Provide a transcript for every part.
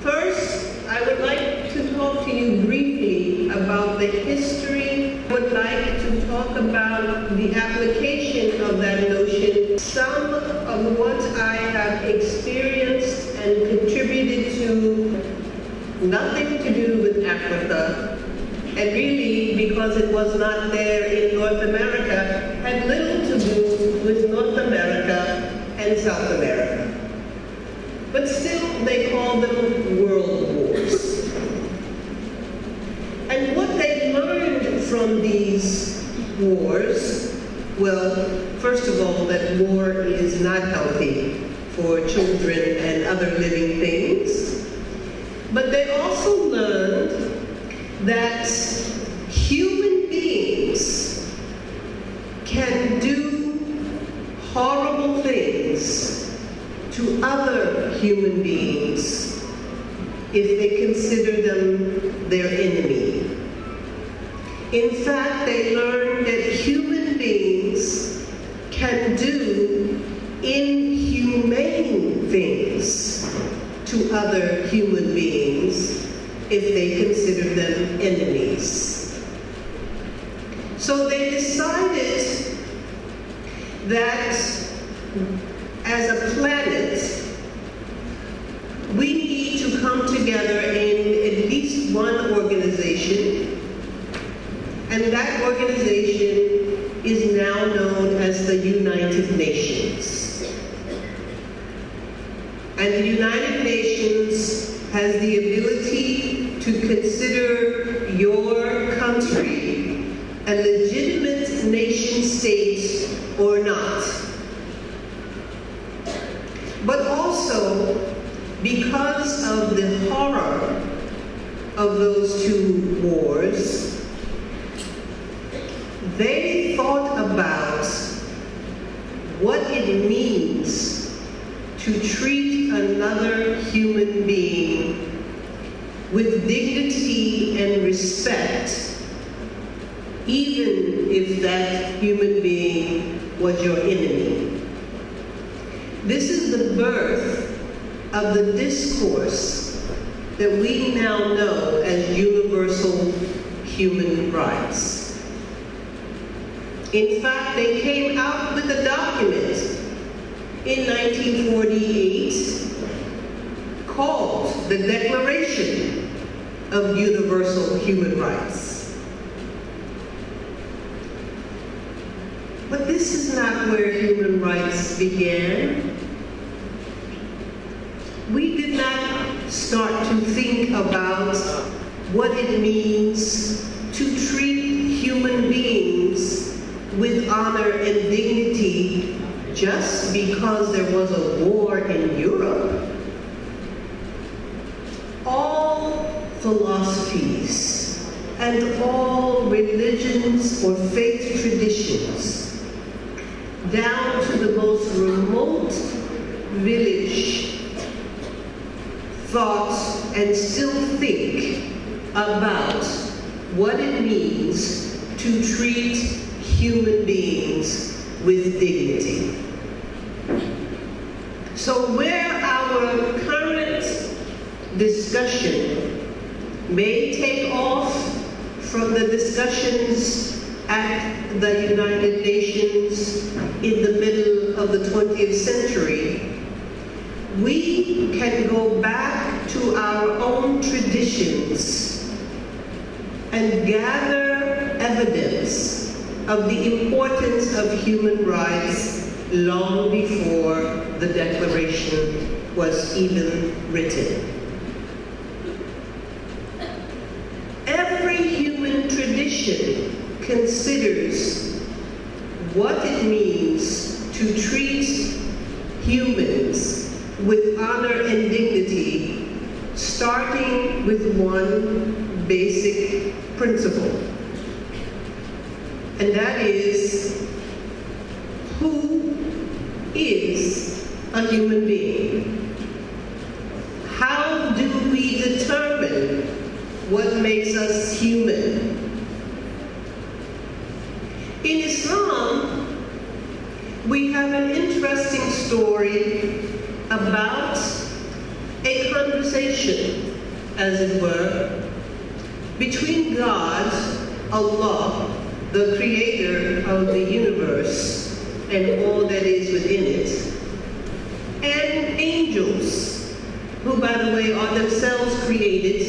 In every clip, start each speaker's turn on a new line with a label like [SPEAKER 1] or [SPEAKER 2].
[SPEAKER 1] First, I would like to talk to you briefly about the history. I would like to talk about the application of that notion, some of what I have experienced and contributed to, nothing to do with Africa, and really, because it was not there in North America, had little to do with North America and South America. But still, they call them world wars. And what they learned from these wars, well, first of all, that war is not healthy for children and other living things. But they also learned that human beings can do horrible things to other human beings if they consider them their enemy. In fact, they learned that human beings can do inhumane things to other human beings if they consider them enemies. So they decided that as a planet, we need to come together in at least one organization, and that organization is now known as the United Nations. And the United Nations has the ability to consider your country a legitimate nation state or not. But also, because of the horror of those two wars, they thought about what it means to treat another human being with dignity and respect, even if that human being was your enemy. This is the birth of the discourse that we now know as universal human rights. In fact, they came out with a document in 1948 called the Declaration of Universal Human Rights. But this is not where human rights began. We did not start to think about what it means to treat human beings with honor and dignity just because there was a war in Europe. All philosophies and all religions or faith traditions, down to the most remote village, thought and still think about what it means to treat human beings with dignity. So where our current discussion may take off from the discussions at the United Nations in the middle of the 20th century, we can go back to our own traditions and gather evidence of the importance of human rights long before the Declaration was even written. Every human tradition considers what it means to treat humans with honor and dignity, starting with one basic principle. And that is, who is a human being? How do we determine what makes us human? In Islam, we have an interesting story about a conversation, as it were, between God, Allah, the creator of the universe and all that is within it, and angels, who, by the way, are themselves created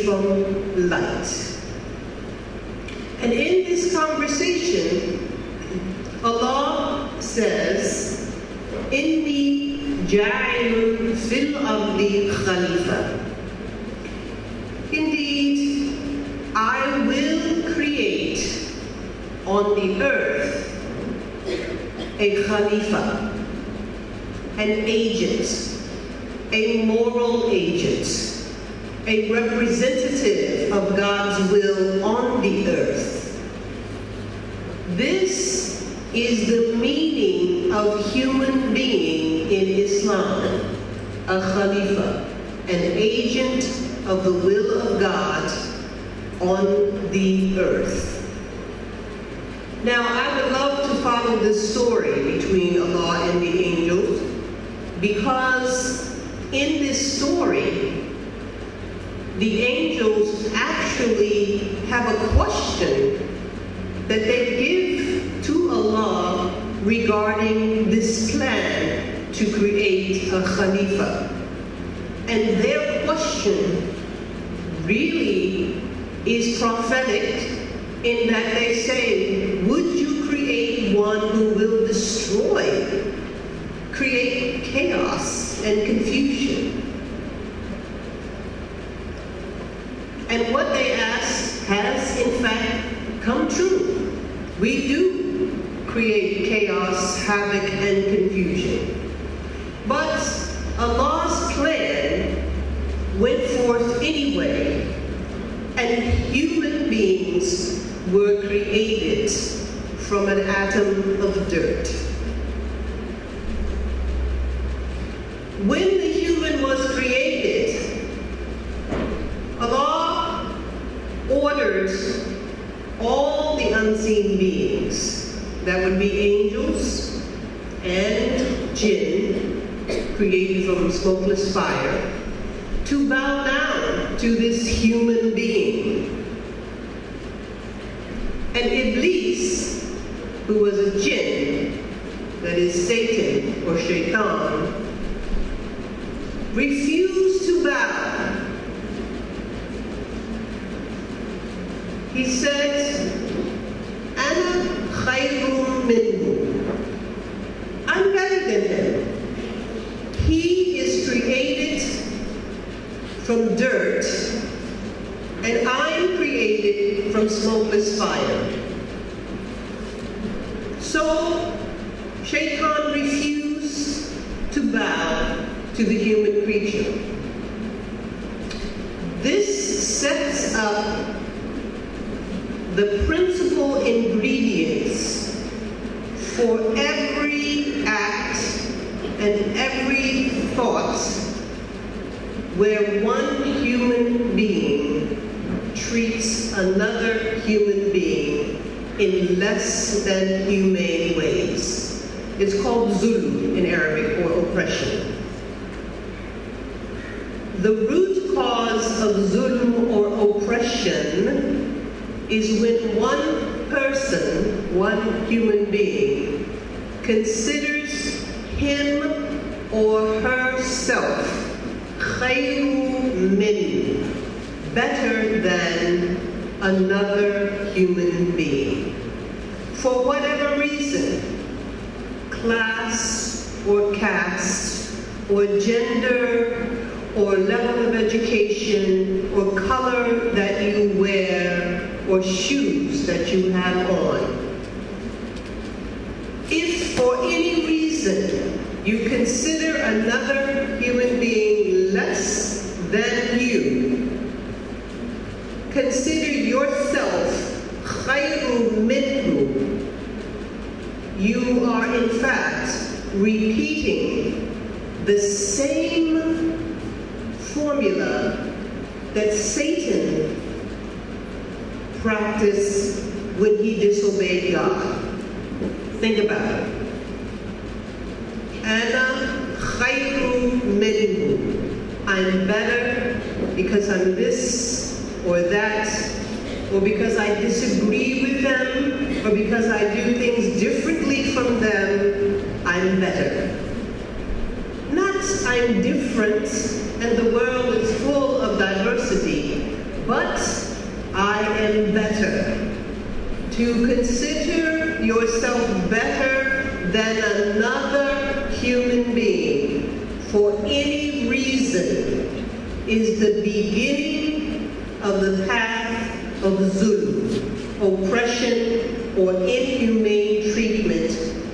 [SPEAKER 1] from light. And in this conversation, Allah says, Inni ja'ilun fil ardi khalifa. Indeed, I will create on the earth a khalifa, an agent, a moral agent, a representative of God's will on the earth. This is the meaning of human being in Islam, a khalifa, an agent of the will of God on the earth. Now, I would love to follow this story between Allah and the angels, because in this story, the angels actually have a question that they give to Allah regarding this plan to create a khalifa. And their question really is prophetic in that they say, would you create one who will destroy, create chaos and confusion? And what they ask has, in fact, come true. We do create chaos, havoc, and confusion. But Allah's plan went forth anyway, and human beings were created from an atom of dirt. When the human was created, Allah ordered all the unseen beings, that would be angels and jinn, created from smokeless fire, to bow down to this human being. And Iblis, who was a jinn, that is Satan or Shaitan, refused to bow. He said, Ana khayrun minhu. I'm better than him. He is created from dirt, and I'm created from smokeless fire. So, Shaitan refused to bow to the human creature. This sets up the principal ingredients for every act and every thought where one human being treats another human being in less than humane ways. It's called zulm in Arabic, or oppression. The root cause of zulm or oppression is when one person, one human being, considers him or herself khayru min, better than another human being. For whatever reason, class or caste or gender or level of education or color that you wear or shoes that you have on. If for any reason you consider another human being less than you, consider yourself khayru minhu, you are in fact repeating the same formula that Satan practiced when he disobeyed God. Think about it. Ana khayru minhu. I'm better because I'm this or that, or because I disagree with them, or because I do things differently from them, I'm better. Not I'm different and the world is full of diversity, but I am better. To consider yourself better than another human being for any reason is the beginning of the path of zulm, oppression, or inhumane treatment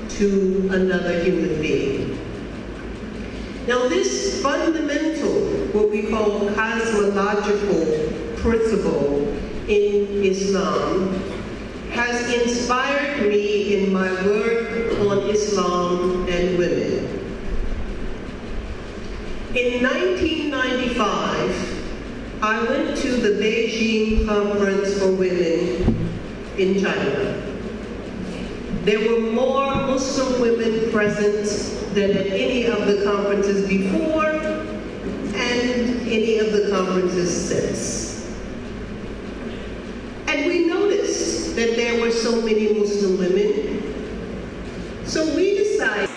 [SPEAKER 1] to another human being. Now this fundamental, what we call cosmological principle in Islam has inspired me in my work on Islam and women. In 1995, I went to the Beijing Conference for Women in China. There were more Muslim women present than at any of the conferences before and any of the conferences since. And we noticed that there were so many Muslim women. So we decided.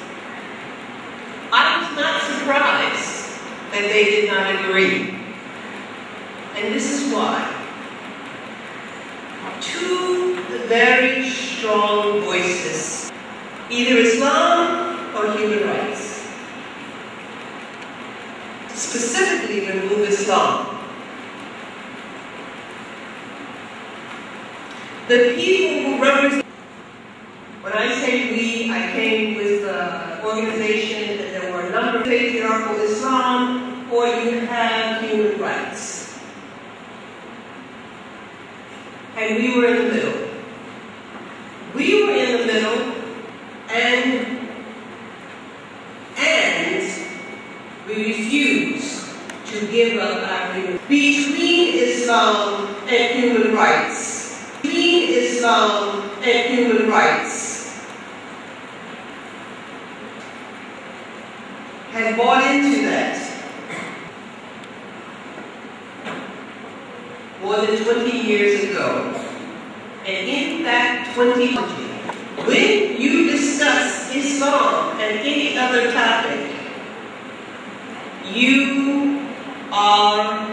[SPEAKER 1] I was not surprised that they did not agree. And this is why. Two very strong voices, either Islam or human rights. Specifically, remove Islam. The people who represent, when I say we, I came with an organization and there were a number of patriarchal Islam, or you have human rights. And we were in the middle. We were in the middle, and we refused to give up our human rights. Between Islam and human rights. Between Islam and human rights. Had bought into that more than 20 years ago. And in that 20 years, when you discuss Islam and any other topic, you are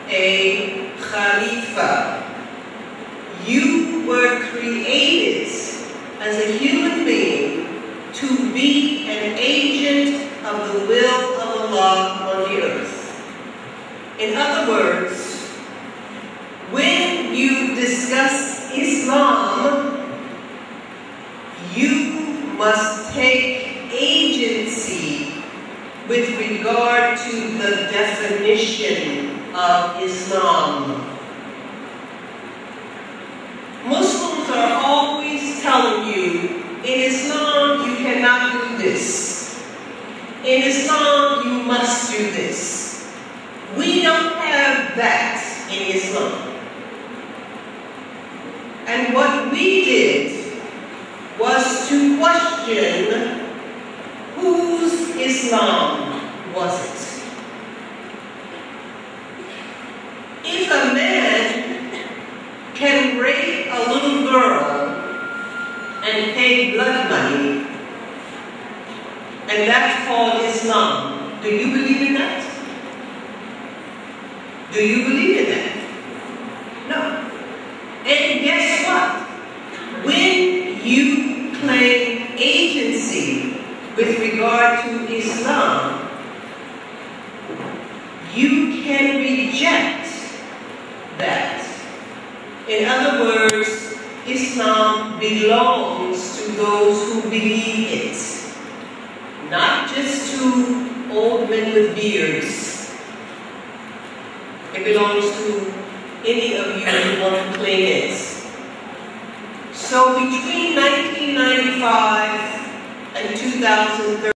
[SPEAKER 1] a Khalifa. You were created as a human being to be an agent of the will of Allah on the earth. In other words, when you discuss Islam, you must take agency with regard to the definition of Islam. Muslims are always telling you, in Islam you cannot do this. In Islam you must do this. We don't have that in Islam. And what we did was to question whose Islam was it. If a man can rape a little girl and pay blood money, and that's called Islam, do you believe in that? Do you believe in that? No. And guess what? When you claim agency with regard to Islam, you can reject that. In other words, Islam belongs to those who believe it, not just to old men with beards. It belongs to any of you who want to claim it. So between 1995 and 2013,